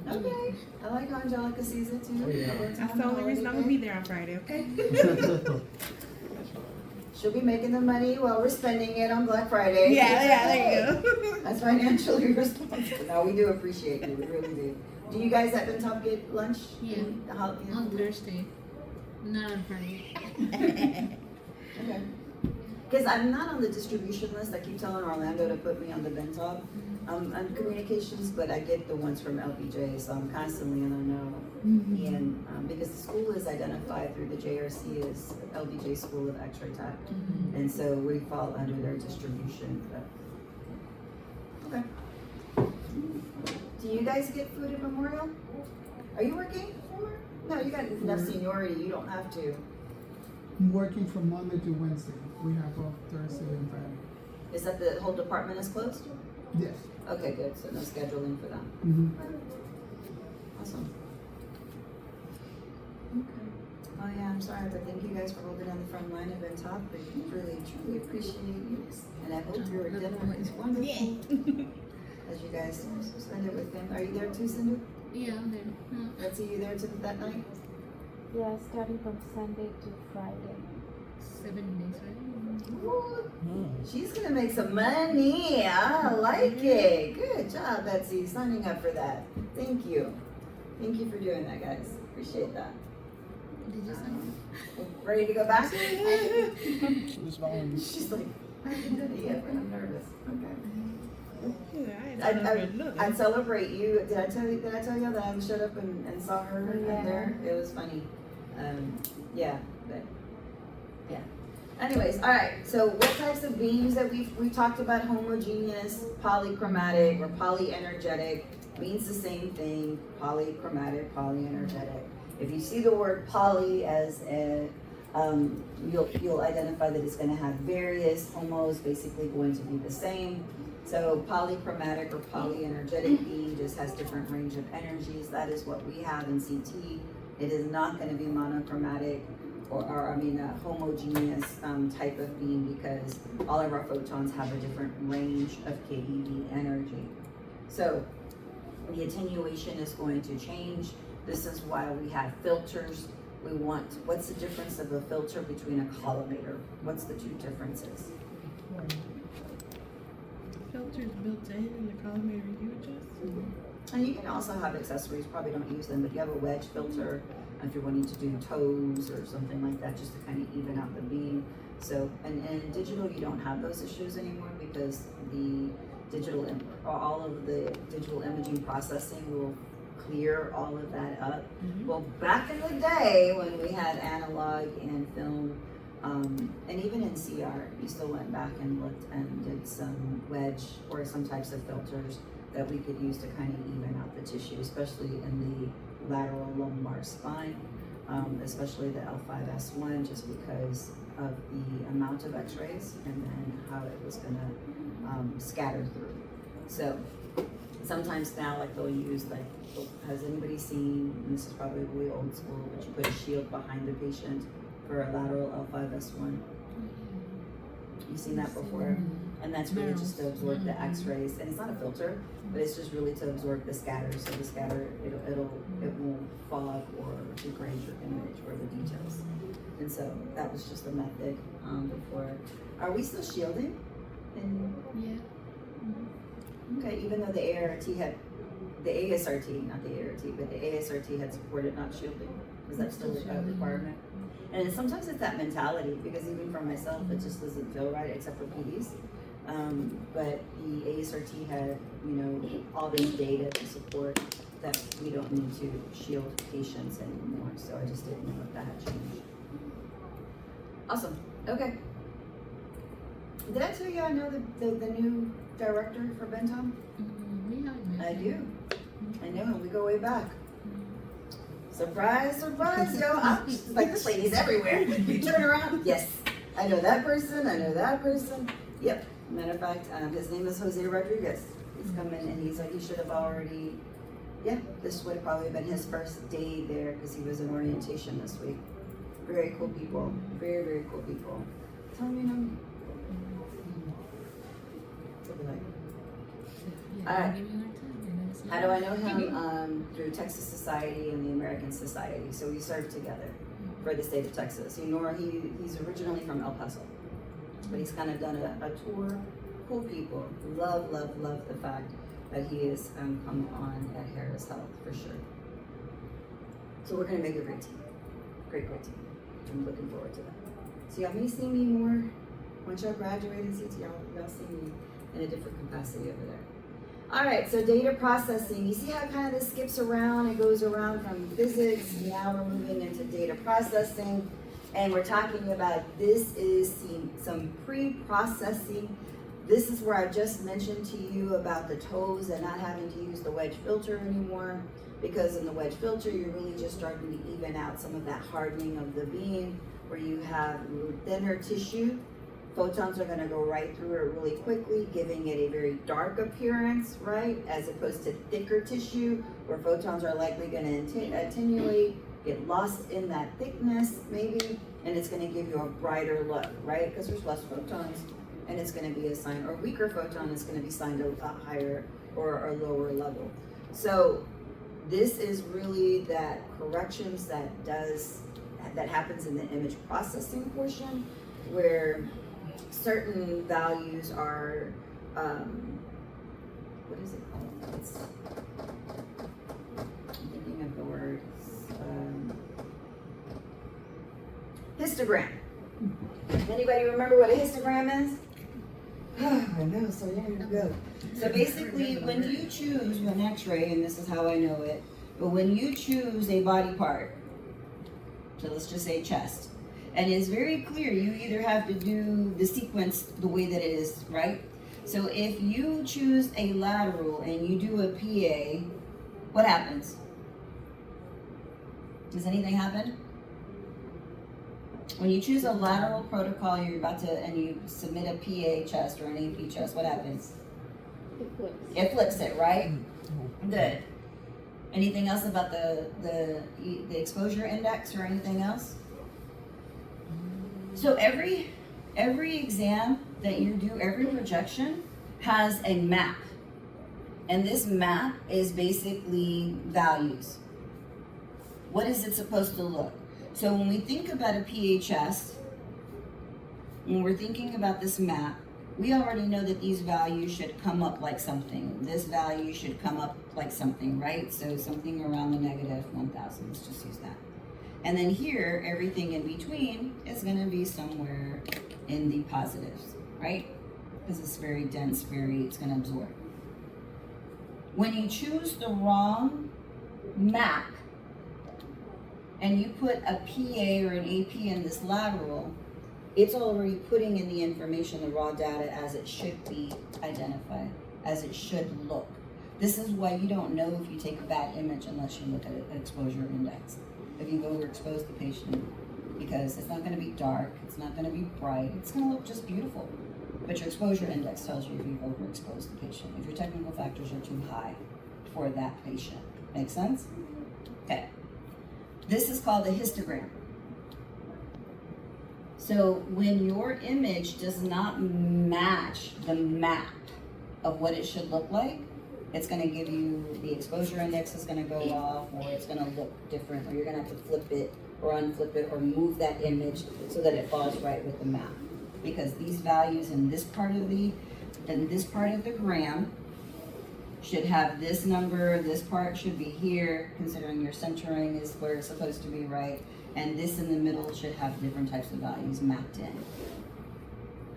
Okay, I like how Angelica sees it too. Oh, yeah. That's the only reason I'm gonna be there on Friday, okay? She'll be making the money while we're spending it on Black Friday. Yeah, there you go. That's financially responsible. No, we do appreciate you, we really do. Do you guys at Top get lunch? Yeah. The holiday? On Thursday, not on Friday. Okay. Because I'm not on the distribution list. I keep telling Orlando to put me on the Bentop. I'm communications, but I get the ones from LBJ, so I'm constantly in the know. And because the school is identified through the JRC as LBJ School of X-ray Tech, and so we fall under their distribution. But okay. Do you guys get food at Memorial? Are you working? No, you got enough seniority. You don't have to. I'm working from Monday to Wednesday. We have off Thursday and Friday. Is that the whole department is closed? Yes. Okay, good. So no scheduling for them. Mm-hmm. Awesome. Okay. Oh yeah, I'm sorry, but thank you guys for holding on the front line of Top. We really, truly appreciate you. And I hope your dinner is wonderful. As you guys spend it with them. Are you there too, Cindy? Yeah, I'm there. Betsy, you there too that night? Yeah, starting from Sunday to Friday. 7 days, right? Ooh, she's gonna make some money. I like it. Good job, Betsy, signing up for that. Thank you. Thank you for doing that, guys. Appreciate that. Did you sign? Ready to go back? She was volunteering. She's like, I haven't done it yet, but I'm nervous. Okay. Yeah, I ain't done nothing. I'd celebrate you. Did I tell you that I showed up and saw her Yeah. there? It was funny. Yeah, but yeah. Anyways, all right. So what types of beams that we've talked about? Homogeneous, polychromatic, or polyenergetic means the same thing. Polychromatic, polyenergetic. If you see the word poly as a you'll identify that it's going to have various. Homo is basically going to be the same. So polychromatic or polyenergetic beam just has different range of energies. That is what we have in CT. It is not going to be monochromatic or a homogeneous type of beam, because all of our photons have a different range of keV energy. So the attenuation is going to change. This is why we have filters. What's the difference of a filter between a collimator? What's the two differences? Filters built in and the collimator you adjust. And you can also have accessories, probably don't use them, but you have a wedge filter if you're wanting to do toes or something like that, just to kind of even out the beam. So, and in digital, you don't have those issues anymore, because all of the digital imaging processing will clear all of that up. Well, back in the day when we had analog and film, and even in CR, you still went back and looked and did some wedge or some types of filters that we could use to kind of even out the tissue, especially in the lateral lumbar spine, especially the L5S1, just because of the amount of x-rays and then how it was gonna scatter through. So sometimes now, like, they'll use, like, has anybody seen, and this is probably really old school, but you put a shield behind the patient for a lateral L5S1. You've seen that before? And that's really just to absorb the x-rays, and it's not a filter, but it's just really to absorb the scatter. So the scatter, it won't fog or degrade your image or the details. And so that was just a method before. Are we still shielding? Yeah. Okay, even though the ASRT, not the ART, but the ASRT had supported not shielding. Was that still a requirement? And sometimes it's that mentality, because even for myself, it just doesn't feel right, except for PDs. But the ASRT had, all this data to support that we don't need to shield patients anymore. So I just didn't know if that had changed. Awesome. Okay. Did I tell you I know the new director for Benton? We have met. I do. I know him. We go way back. Surprise, surprise, yo. I'm just like, this lady's everywhere. You turn around, yes. I know that person. I know that person. Yep. Matter of fact, his name is Jose Rodriguez. He's coming, and he should have already, this would have probably been his first day there, because he was in orientation this week. Very cool people. Very, very cool people. Tell me, Yeah, All right. give you our time, and it's How do I know him? Through Texas Society and the American Society. So we served together for the state of Texas. He's originally from El Paso, but he's kind of done a tour. Cool people. Love the fact that he has come on at Harris Health for sure. So we're gonna make a great team. Great team. I'm looking forward to that. So y'all may see me more once y'all graduate in CT. Y'all see me in a different capacity over there. All right, so data processing. You see how kind of this skips around? It goes around from physics. Now we're moving into data processing. And we're talking about, this is some pre-processing. This is where I just mentioned to you about the toes and not having to use the wedge filter anymore. Because in the wedge filter, you're really just starting to even out some of that hardening of the beam, where you have thinner tissue. Photons are going to go right through it really quickly, giving it a very dark appearance, right? As opposed to thicker tissue, where photons are likely going to attenuate, get lost in that thickness, maybe, and it's going to give you a brighter look, right? Because there's less photons, and it's going to be assigned, or weaker photon is going to be assigned a higher or a lower level. So this is really that corrections that happens in the image processing portion, where certain values are, what is it called? I'm thinking of the word, histogram. Anybody remember what a histogram is? I know, so there you go. So basically, when you choose an x-ray, and this is how I know it, but when you choose a body part, so let's just say chest, And it's very clear, you either have to do the sequence the way that it is, right? So if you choose a lateral and you do a PA, what happens? Does anything happen? When you choose a lateral protocol, you're about to, and you submit a PA chest or an AP chest, what happens? It flips. It flips it, right? Good. Anything else about the exposure index or anything else? So every exam that you do, every projection has a map. And this map is basically values. What is it supposed to look? So when we think about a PHS, when we're thinking about this map, we already know that these values should come up like something. This value should come up like something, right? So something around the negative 1,000, let's just use that. And then here, everything in between is gonna be somewhere in the positives, right? Because it's very dense, it's gonna absorb. When you choose the wrong map, and you put a PA or an AP in this lateral, it's already putting in the information, the raw data, as it should be identified, as it should look. This is why you don't know if you take a bad image unless you look at an exposure index. If you've overexposed the patient, because it's not gonna be dark, it's not gonna be bright, it's gonna look just beautiful. But your exposure index tells you if you've overexposed the patient, if your technical factors are too high for that patient. Make sense? Okay. This is called a histogram. So when your image does not match the map of what it should look like, it's gonna give you, the exposure index is gonna go off, or it's gonna look different, or you're gonna have to flip it or unflip it or move that image so that it falls right with the map. Because these values in this part of the gram should have this number, this part should be here, considering your centering is where it's supposed to be, right? And this in the middle should have different types of values mapped in.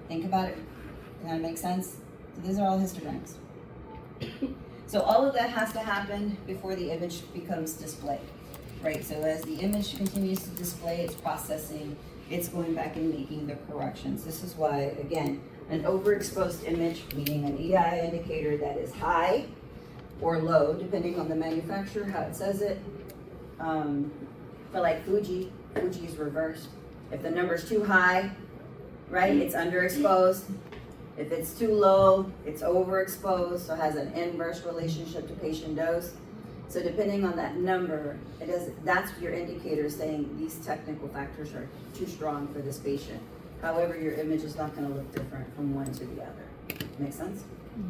Think about it. Does that make sense? So these are all histograms. So all of that has to happen before the image becomes displayed, right? So as the image continues to display, it's processing, it's going back and making the corrections. This is why, again, an overexposed image, meaning an EI indicator that is high or low, depending on the manufacturer, how it says it. For like Fuji is reversed. If the number's too high, right, it's underexposed. If it's too low, it's overexposed, so it has an inverse relationship to patient dose. So depending on that number, that's your indicator saying these technical factors are too strong for this patient. However, your image is not gonna look different from one to the other. Make sense?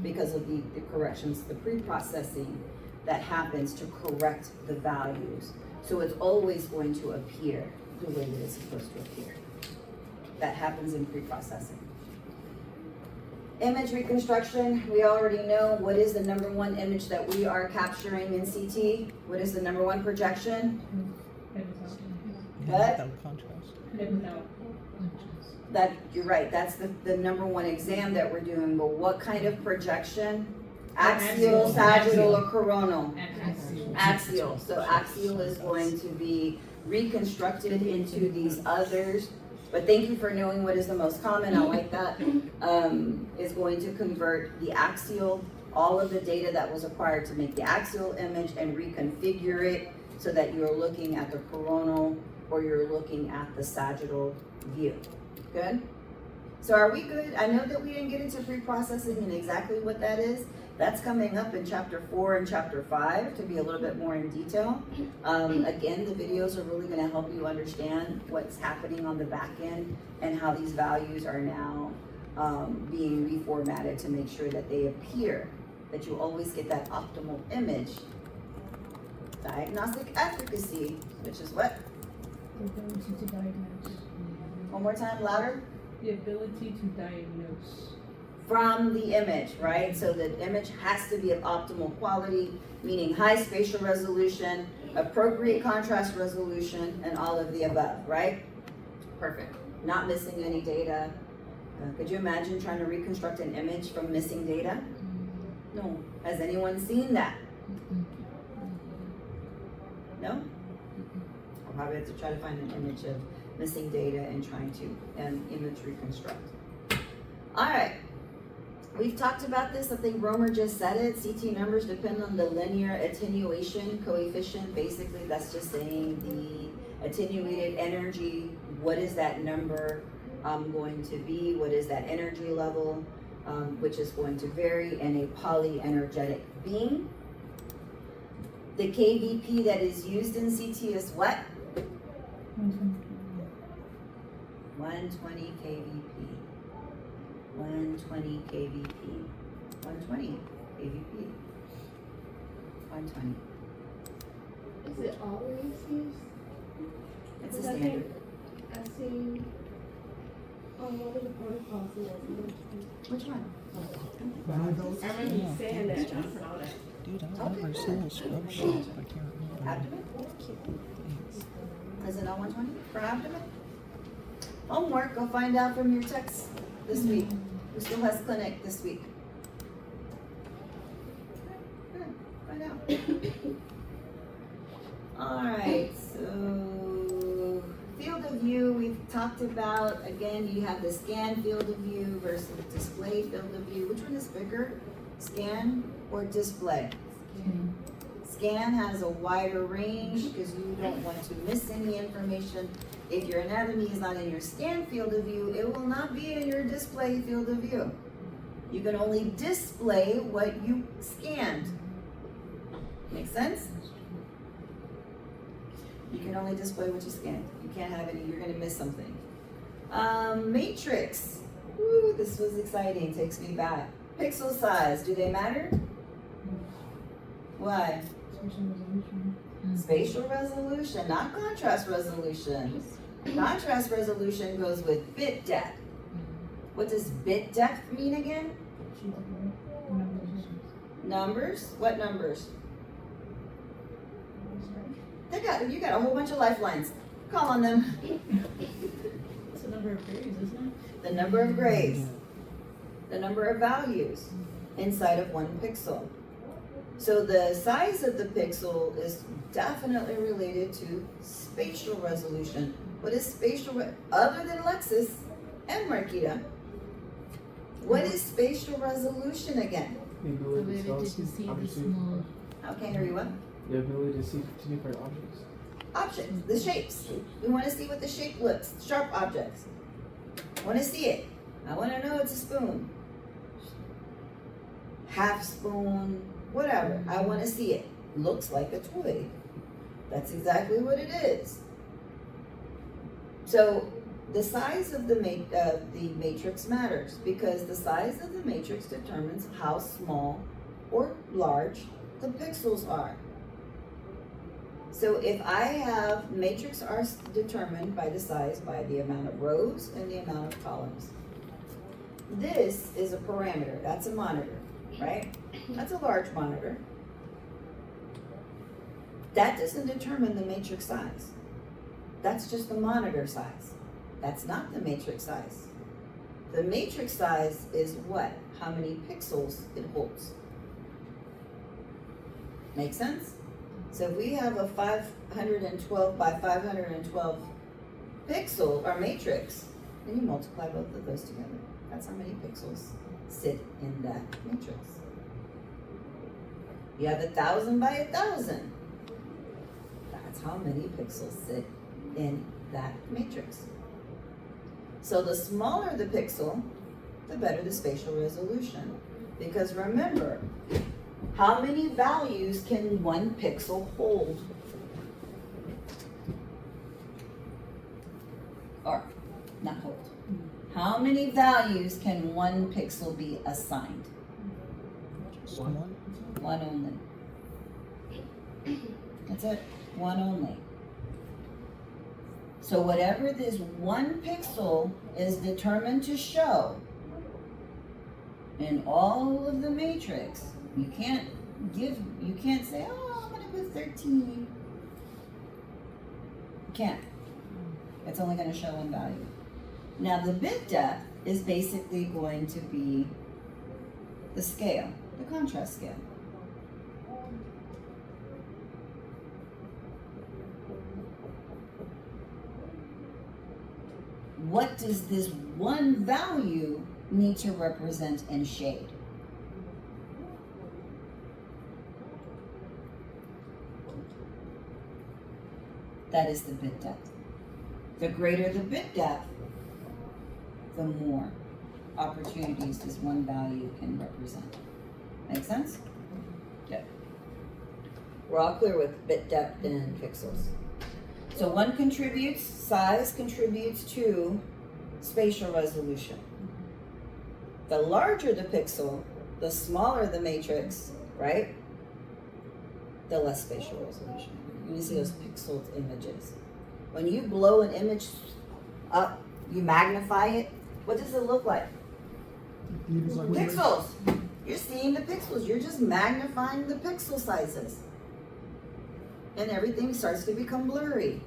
Because of the corrections, the pre-processing that happens to correct the values. So it's always going to appear the way that it's supposed to appear. That happens in pre-processing. Image reconstruction, we already know what is the number one image that we are capturing in CT. What is the number one projection? Head without. What? Without contrast. Head without. That, you're right, that's the number one exam that we're doing, but what kind of projection? Axial, Axial. sagittal, or coronal? Axial. Axial, so axial is going to be reconstructed into these others. But thank you for knowing what is the most common, I like that. Is going to convert the axial, all of the data that was acquired to make the axial image and reconfigure it so that you're looking at the coronal or you're looking at the sagittal view. Good? So are we good? I know that we didn't get into pre-processing and exactly what that is. That's coming up in chapter 4 and chapter 5 to be a little bit more in detail. Again, the videos are really gonna help you understand what's happening on the back end and how these values are now being reformatted to make sure that they appear, that you always get that optimal image. Diagnostic efficacy, which is what? The ability to diagnose. One more time, louder. The ability to diagnose. From the image, right? So the image has to be of optimal quality, meaning high spatial resolution, appropriate contrast resolution, and all of the above, right? Perfect. Not missing any data. Could you imagine trying to reconstruct an image from missing data? No. Has anyone seen that? No? I'll probably have to try to find an image of missing data and trying to image reconstruct. All right, we've talked about this. I think Romer just said it. CT numbers depend on the linear attenuation coefficient. Basically, that's just saying the attenuated energy. What is that number going to be? What is that energy level? Which is going to vary in a polyenergetic beam. The kVp that is used in CT is what? 120 kVp. 120 kVp. 120 kVp. 120. Is it always used? It's a Because I standard. think I've seen on one of the protocols it was Which one? Those- I remember you saying that, I saw that. Dude, I Okay, remember good. seeing a spreadsheet, but I can't remember. Abdomen? Thanks. Is it not 120 for abdomen? Homework, go find out from your text this week. Who still has clinic this week? Good, find out. Alright, so field of view, we've talked about, again, you have the scan field of view versus display field of view. Which one is bigger, scan or display? Scan has a wider range because you don't want to miss any information. If your anatomy is not in your scan field of view, it will not be in your display field of view. You can only display what you scanned. Make sense? You can only display what you scanned. You can't have any, you're gonna miss something. Matrix. Woo, this was exciting, takes me back. Pixel size, do they matter? Why? Spatial resolution, not contrast resolution. Contrast resolution goes with bit depth. What does bit depth mean again? Numbers? What numbers? You got a whole bunch of lifelines. Call on them. It's the number of grades, isn't The number of grays. The number of values inside of one pixel. So the size of the pixel is definitely related to spatial resolution. What is other than Lexus and Marquita? What is spatial resolution again? The ability Ability to see the small. I can't hear you what? The ability to see different objects. Objects, the shapes. We want to see what the shape looks. Sharp objects. Want to see it. I want to know it's a spoon. Half spoon, whatever. I want to see it. Looks like a toy. That's exactly what it is. So the size of the matrix matters because the size of the matrix determines how small or large the pixels are. So if I have matrix are determined by the size, by the amount of rows and the amount of columns. This is a parameter, that's a monitor, right? That's a large monitor. That doesn't determine the matrix size. That's just the monitor size. That's not the matrix size. The matrix size is what? How many pixels it holds. Make sense? So if we have a 512 by 512 pixel or matrix, then you multiply both of those together. That's how many pixels sit in that matrix. You have 1,000 by 1,000. That's how many pixels sit in that matrix. So the smaller the pixel, the better the spatial resolution. Because remember, how many values can one pixel hold? Or, not hold. How many values can one pixel be assigned? Just one. One only. That's it, one only. So whatever this one pixel is determined to show in all of the matrix, you can't say, oh, I'm gonna put 13. You can't. It's only gonna show one value. Now the bit depth is basically going to be the scale, the contrast scale. what does this one value need to represent in shade? That is the bit depth. The greater the bit depth, the more opportunities this one value can represent. Make sense? Good. We're all clear with bit depth and pixels. So size contributes to spatial resolution. The larger the pixel, the smaller the matrix, right? The less spatial resolution. You see those pixeled images. When you blow an image up, you magnify it, what does it look like? Pixels. You're seeing the pixels. You're just magnifying the pixel sizes. And everything starts to become blurry.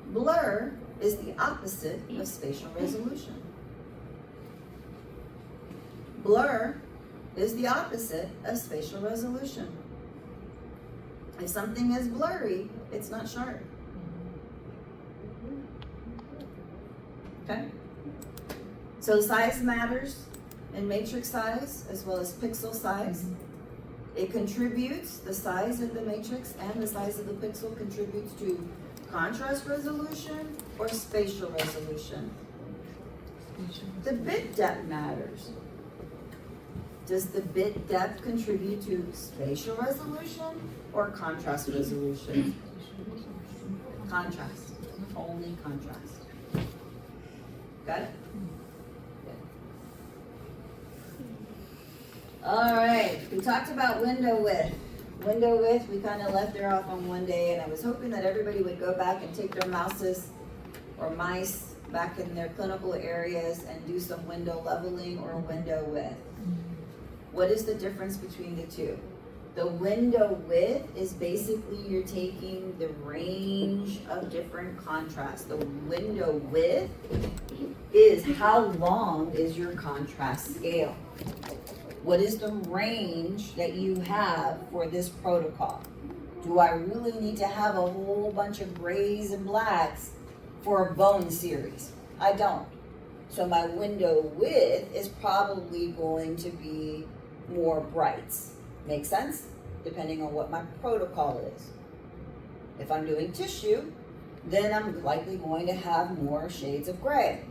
Blur is the opposite of spatial resolution. Blur is the opposite of spatial resolution. If something is blurry, it's not sharp. Okay? So size matters in matrix size as well as pixel size. It contributes, the size of the matrix and the size of the pixel contributes to contrast resolution or spatial resolution. The bit depth matters. Does the bit depth contribute to spatial resolution or contrast resolution? Contrast, only contrast. Got it? All right, we talked about window width. Window width, we kind of left her off on one day, and I was hoping that everybody would go back and take their mouses or mice back in their clinical areas and do some window leveling or window width. What is the difference between the two? The window width is basically you're taking the range of different contrasts. The window width is how long is your contrast scale. What is the range that you have for this protocol? Do I really need to have a whole bunch of grays and blacks for a bone series? I don't. So my window width is probably going to be more brights. Make sense? Depending on what my protocol is. If I'm doing tissue, then I'm likely going to have more shades of gray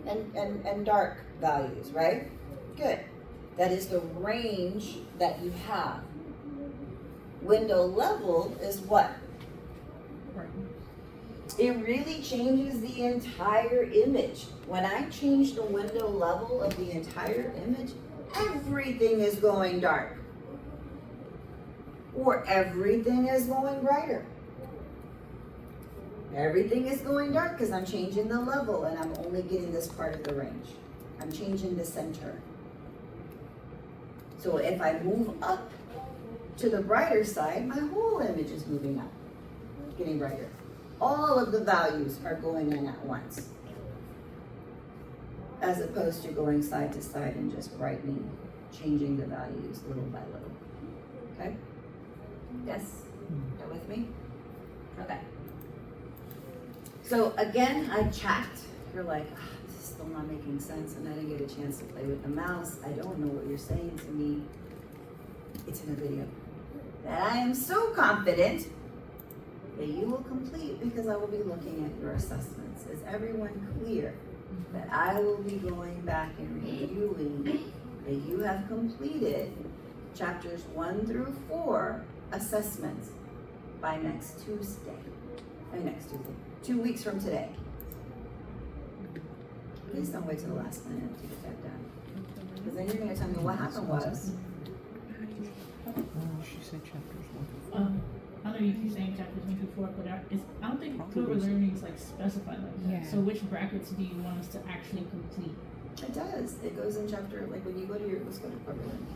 and dark values, right? Good. That is the range that you have. Window level is what? It really changes the entire image. When I change the window level of the entire image, everything is going dark. Or everything is going brighter. Everything is going dark because I'm changing the level and I'm only getting this part of the range. I'm changing the center. So if I move up to the brighter side, my whole image is moving up, getting brighter. All of the values are going in at once, as opposed to going side to side and just brightening, changing the values little by little. Okay? Yes? You're with me? Okay. So again, I checked. You're like, this is still not making sense, and I didn't get a chance to play with the mouse. I don't know what you're saying to me. It's in a video. That I am so confident that you will complete because I will be looking at your assessments. Is everyone clear that I will be going back and reviewing that you have completed chapters 1 through 4 assessments by next Tuesday? 2 weeks from today. Please don't wait till the last minute to get that done. Because then you're going to tell me what happened was. She said chapters 1 I know you keep saying chapters 1 through 4, but I don't think Clever Learning is like specified like that. Yeah. So which brackets do you want us to actually complete? It does. It goes in chapter, like when you go to your, let's go to Clever Learning.